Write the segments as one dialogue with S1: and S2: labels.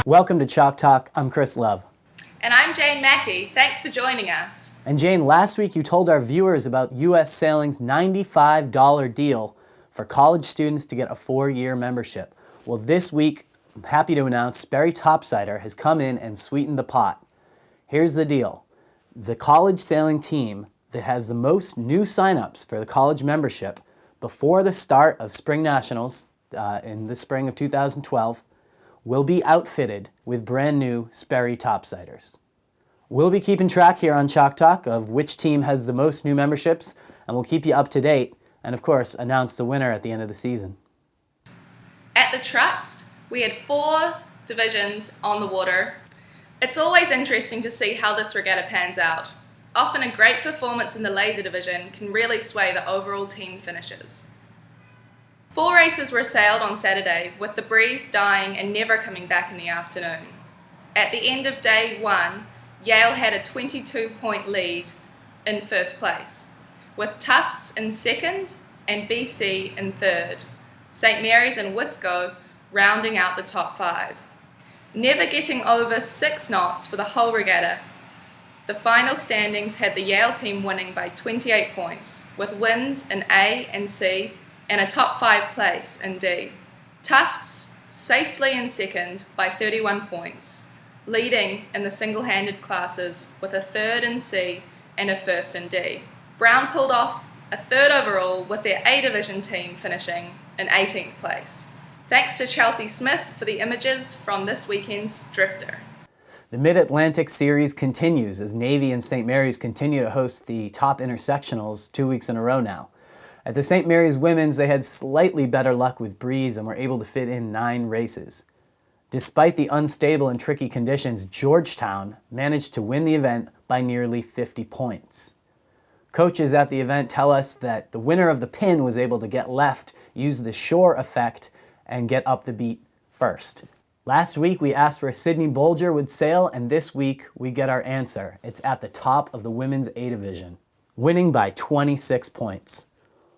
S1: Welcome to Chalk Talk. I'm Chris Love.
S2: And I'm Jane Mackey. Thanks for joining us.
S1: And Jane, last week you told our viewers about U.S. Sailing's $95 deal for college students to get a 4-year membership. Well, this week, I'm happy to announce Sperry Top-Sider has come in and sweetened the pot. Here's the deal. The college sailing team that has the most new signups for the college membership before the start of Spring Nationals in the spring of 2012 will be outfitted with brand new Sperry Top-Siders. We'll be keeping track here on Chalk Talk of which team has the most new memberships, and we'll keep you up to date and, of course, announce the winner at the end of the season.
S2: At the Trust, we had 4 divisions on the water. It's always interesting to see how this regatta pans out. Often a great performance in the laser division can really sway the overall team finishes. 4 races were sailed on Saturday, with the breeze dying and never coming back in the afternoon. At the end of day 1, Yale had a 22-point lead in first place, with Tufts in second and BC in third, St. Mary's and Wisco rounding out the top 5. Never getting over 6 knots for the whole regatta, the final standings had the Yale team winning by 28 points, with wins in A and C and a top 5 place in D. Tufts safely in second by 31 points, leading in the single-handed classes with a 3rd in C and a 1st in D. Brown pulled off a 3rd overall with their A division team finishing in 18th place. Thanks to Chelsea Smith for the images from this weekend's Drifter.
S1: The Mid-Atlantic Series continues as Navy and St. Mary's continue to host the top intersectionals 2 weeks in a row now. At the St. Mary's Women's, they had slightly better luck with breeze and were able to fit in 9 races. Despite the unstable and tricky conditions, Georgetown managed to win the event by nearly 50 points. Coaches at the event tell us that the winner of the pin was able to get left, use the shore effect, and get up the beat first. Last week, we asked where Sydney Bolger would sail, and this week, we get our answer. It's at the top of the women's A division, winning by 26 points.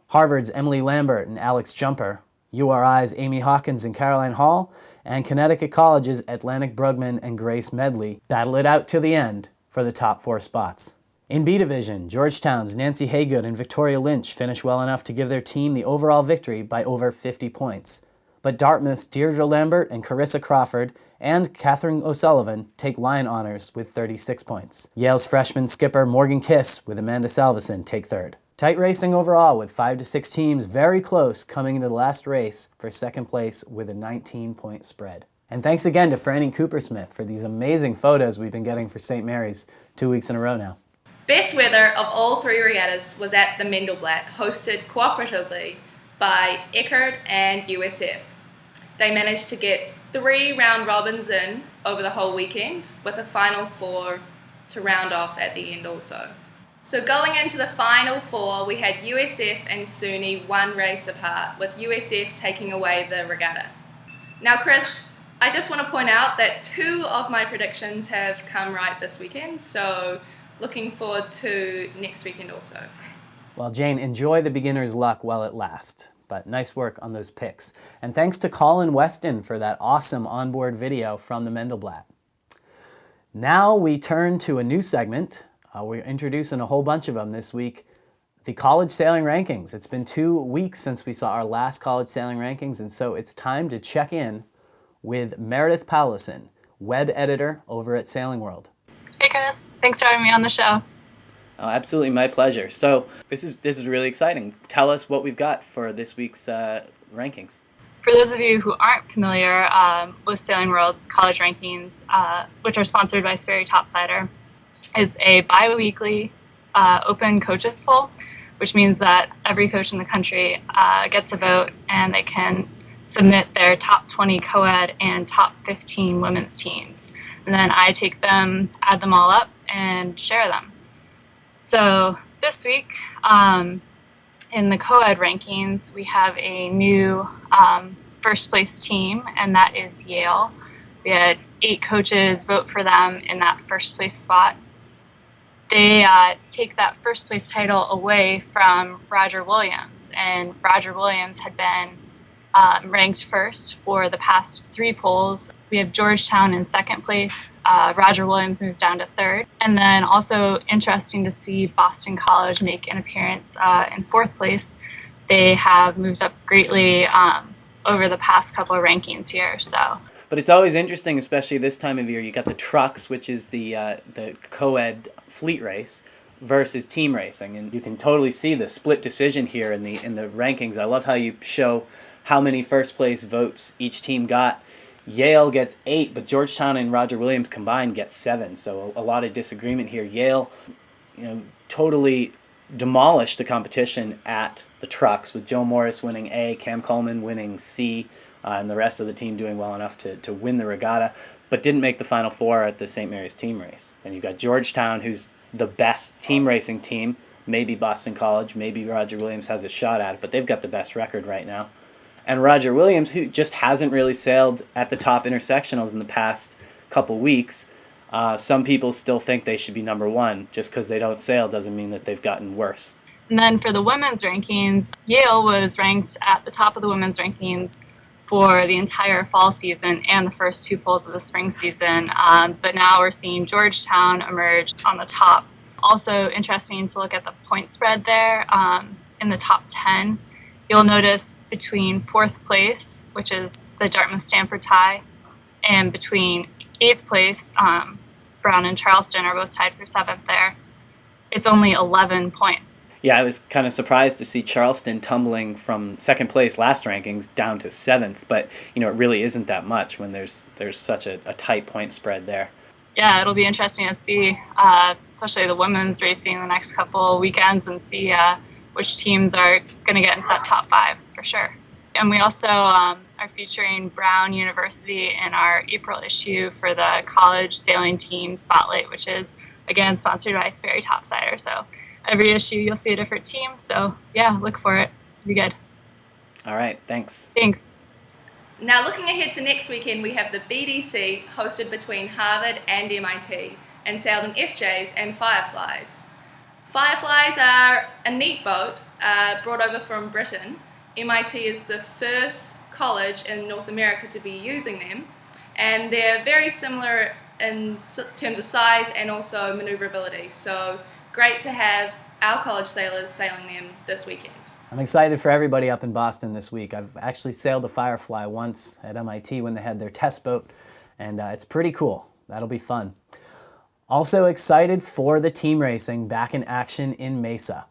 S1: Harvard's Emily Lambert and Alex Jumper, URI's Amy Hawkins and Caroline Hall, and Connecticut College's Atlantic Brugman and Grace Medley battle it out to the end for the top 4 spots. In B Division, Georgetown's Nancy Haygood and Victoria Lynch finish well enough to give their team the overall victory by over 50 points. But Dartmouth's Deirdre Lambert and Carissa Crawford and Catherine O'Sullivan take line honors with 36 points. Yale's freshman skipper Morgan Kiss with Amanda Salveson take 3rd. Tight racing overall with 5 to 6 teams very close coming into the last race for 2nd place with a 19-point spread. And thanks again to Franny Coopersmith for these amazing photos we've been getting for St. Mary's 2 weeks in a row now.
S2: Best weather of all 3 regattas was at the Mendelblatt, hosted cooperatively by Eckerd and USF. They managed to get 3 round robins in over the whole weekend, with a final 4 to round off at the end also. So going into the final 4, we had USF and SUNY 1 race apart, with USF taking away the regatta. Now Chris, I just want to point out that 2 of my predictions have come right this weekend, so looking forward to next weekend also.
S1: Well, Jane, enjoy the beginner's luck while it lasts. But nice work on those picks. And thanks to Colin Weston for that awesome onboard video from the Mendelblatt. Now we turn to a new segment. We're introducing a whole bunch of them this week. The college sailing rankings. It's been 2 weeks since we saw our last college sailing rankings, and so it's time to check in with Meredith Powlison, web editor over at Sailing World.
S3: Hey Chris, thanks for having me on the show.
S1: Oh, absolutely, my pleasure. So this is really exciting. Tell us what we've got for this week's rankings.
S3: For those of you who aren't familiar with Sailing World's college rankings, which are sponsored by Sperry Top-Sider, it's a bi-weekly open coaches poll, which means that every coach in the country gets a vote and they can submit their top 20 co-ed and top 15 women's teams. And then I take them, add them all up, and share them. So this week, in the co-ed rankings, we have a new first place team, and that is Yale. We had 8 coaches vote for them in that first place spot. They take that first place title away from Roger Williams, and Roger Williams had been ranked first for the past 3 polls. We have Georgetown in second place. Roger Williams moves down to third. And then also interesting to see Boston College make an appearance in fourth place. They have moved up greatly over the past couple of rankings here.
S1: But it's always interesting, especially this time of year. You got the trucks, which is the co-ed fleet race, versus team racing, and you can totally see the split decision here in the rankings. I love how you show how many first place votes each team got. Yale gets 8, but Georgetown and Roger Williams combined get 7. So a lot of disagreement here. Yale, totally demolished the competition at the trucks, with Joe Morris winning A, Cam Coleman winning C, and the rest of the team doing well enough to win the regatta, but didn't make the Final Four at the St. Mary's team race. And you've got Georgetown, who's the best team racing team. Maybe Boston College, maybe Roger Williams has a shot at it, but they've got the best record right now. And Roger Williams, who just hasn't really sailed at the top intersectionals in the past couple weeks. Some people still think they should be number 1. Just because they don't sail doesn't mean that they've gotten worse.
S3: And then for the women's rankings, Yale was ranked at the top of the women's rankings for the entire fall season and the first 2 polls of the spring season. But now we're seeing Georgetown emerge on the top. Also interesting to look at the point spread there in the top 10. You'll notice between 4th place, which is the Dartmouth-Stanford tie, and between 8th place, Brown and Charleston are both tied for 7th there. It's only 11 points.
S1: Yeah, I was kind of surprised to see Charleston tumbling from 2nd place last rankings down to 7th, but it really isn't that much when there's such a tight point spread there.
S3: Yeah, it'll be interesting to see, especially the women's racing the next couple weekends, and see which teams are going to get into that top 5 for sure. And we also are featuring Brown University in our April issue for the college sailing team spotlight, which is, again, sponsored by Sperry Top-Sider. So every issue you'll see a different team. So yeah, look for it. It'll be good.
S1: All right, thanks.
S3: Thanks.
S2: Now looking ahead to next weekend, we have the BDC hosted between Harvard and MIT, and sailed in FJs and Fireflies. Fireflies are a neat boat brought over from Britain. MIT is the first college in North America to be using them, and they're very similar in terms of size and also maneuverability. So great to have our college sailors sailing them this weekend.
S1: I'm excited for everybody up in Boston this week. I've actually sailed a Firefly once at MIT when they had their test boat, and it's pretty cool. That'll be fun. Also excited for the team racing back in action in Mesa.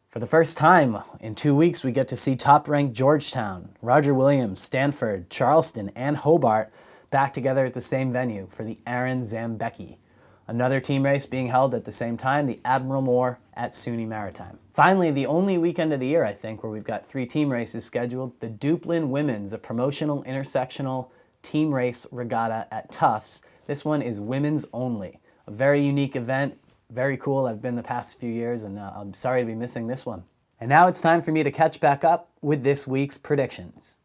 S1: For the first time in 2 weeks, we get to see top-ranked Georgetown, Roger Williams, Stanford, Charleston, and Hobart back together at the same venue for the Aaron Zambecki. Another team race being held at the same time, the Admiral Moore at SUNY Maritime. Finally, the only weekend of the year, I think, where we've got 3 team races scheduled, the Duplin Women's, a promotional intersectional team race regatta at Tufts. This one is women's only. A very unique event, very cool. I've been the past few years, and I'm sorry to be missing this one. And now it's time for me to catch back up with this week's predictions.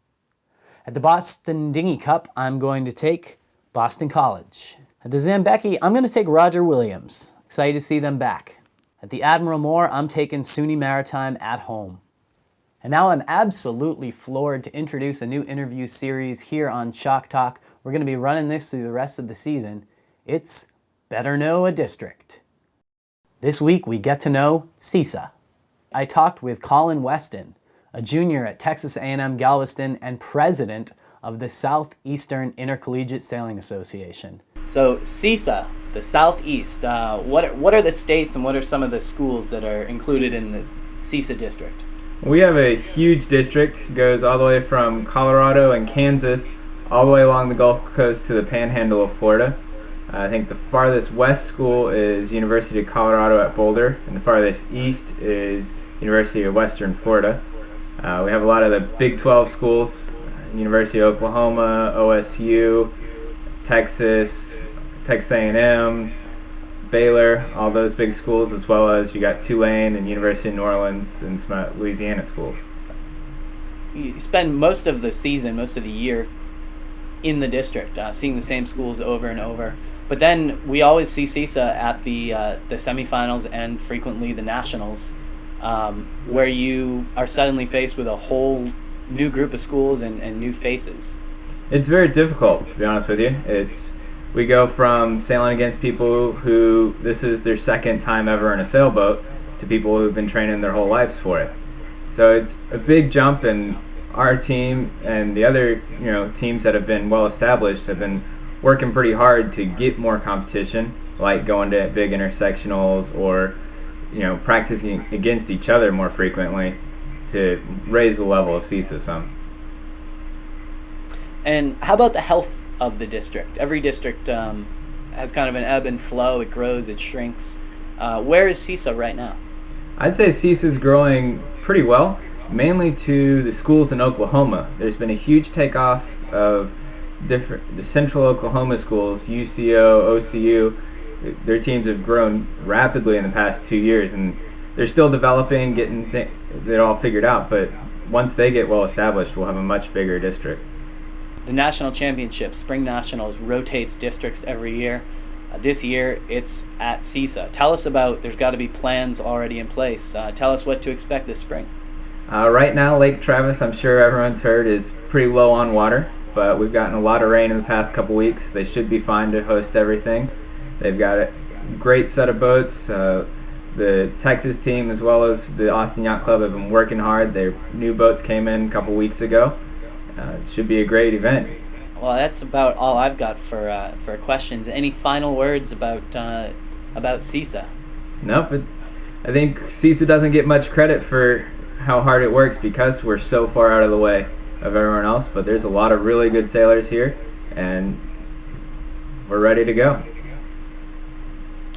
S1: At the Boston Dinghy Cup, I'm going to take Boston College. At the Zambecki, I'm going to take Roger Williams. Excited to see them back. At the Admiral Moore, I'm taking SUNY Maritime at home. And now I'm absolutely floored to introduce a new interview series here on Chalk Talk. We're going to be running this through the rest of the season. It's Better Know a District. This week, we get to know CISA. I talked with Colin Weston, a junior at Texas A&M Galveston and president of the Southeastern Intercollegiate Sailing Association. So CISA, the Southeast, what are the states and what are some of the schools that are included in the CISA district?
S4: We have a huge district. It goes all the way from Colorado and Kansas all the way along the Gulf Coast to the Panhandle of Florida. I think the farthest west school is University of Colorado at Boulder, and the farthest east is University of Western Florida. We have a lot of the Big 12 schools, University of Oklahoma, OSU, Texas A&M, Baylor, all those big schools, as well as you got Tulane and University of New Orleans and some Louisiana schools.
S1: You spend most of the season, most of the year in the district, seeing the same schools over and over. But then we always see CISA at the semifinals and frequently the nationals, where you are suddenly faced with a whole new group of schools and new faces?
S4: It's very difficult, to be honest with you. We go from sailing against people who this is their second time ever in a sailboat to people who've been training their whole lives for it. So it's a big jump, and our team and the other teams that have been well established have been working pretty hard to get more competition, like going to big intersectionals or practicing against each other more frequently to raise the level of CISA some.
S1: And how about the health of the district? Every district has kind of an ebb and flow. It grows, it shrinks. Where is CISA right now?
S4: I'd say CISA is growing pretty well, mainly to the schools in Oklahoma. There's been a huge takeoff of the central Oklahoma schools, UCO, OCU. Their teams have grown rapidly in the past 2 years, and they're still developing, getting it all figured out. But once they get well established, we'll have a much bigger district.
S1: The national championship, Spring Nationals, rotates districts every year. This year, it's at CISA. Tell us there's got to be plans already in place. Tell us what to expect this spring.
S4: Right now, Lake Travis, I'm sure everyone's heard, is pretty low on water, but we've gotten a lot of rain in the past couple weeks. They should be fine to host everything. They've got a great set of boats. The Texas team as well as the Austin Yacht Club have been working hard. Their new boats came in a couple weeks ago. It should be a great event.
S1: Well, that's about all I've got for questions. Any final words about CISA?
S4: No, but I think CISA doesn't get much credit for how hard it works because we're so far out of the way of everyone else. But there's a lot of really good sailors here, and we're ready to go.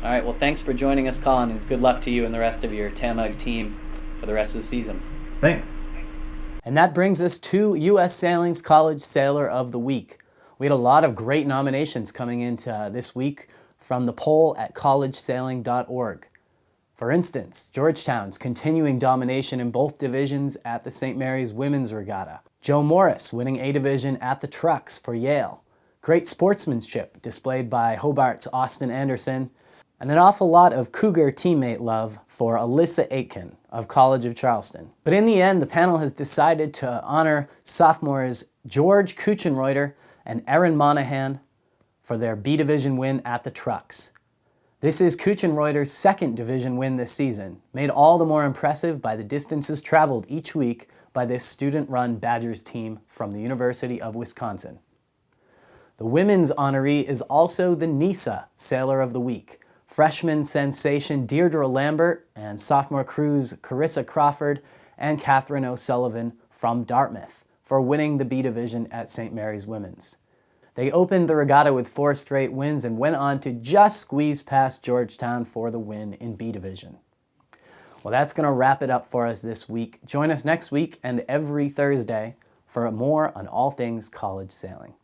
S1: All right, well, thanks for joining us, Colin, and good luck to you and the rest of your TAMUG team for the rest of the season.
S4: Thanks.
S1: And that brings us to U.S. Sailing's College Sailor of the Week. We had a lot of great nominations coming into this week from the poll at collegesailing.org. For instance, Georgetown's continuing domination in both divisions at the St. Mary's Women's Regatta. Joe Morris winning A Division at the Trucks for Yale. Great sportsmanship displayed by Hobart's Austin Anderson. And an awful lot of Cougar teammate love for Alyssa Aitken of College of Charleston. But in the end, the panel has decided to honor sophomores George Kuchenreuter and Erin Monahan for their B Division win at the Trucks. This is Kuchenreuter's second division win this season, made all the more impressive by the distances traveled each week by this student-run Badgers team from the University of Wisconsin. The women's honoree is also the NISA Sailor of the Week. Freshman sensation Deirdre Lambert and sophomore crews Carissa Crawford and Catherine O'Sullivan from Dartmouth for winning the B Division at St. Mary's Women's. They opened the regatta with 4 straight wins and went on to just squeeze past Georgetown for the win in B Division. Well, that's going to wrap it up for us this week. Join us next week and every Thursday for more on all things college sailing.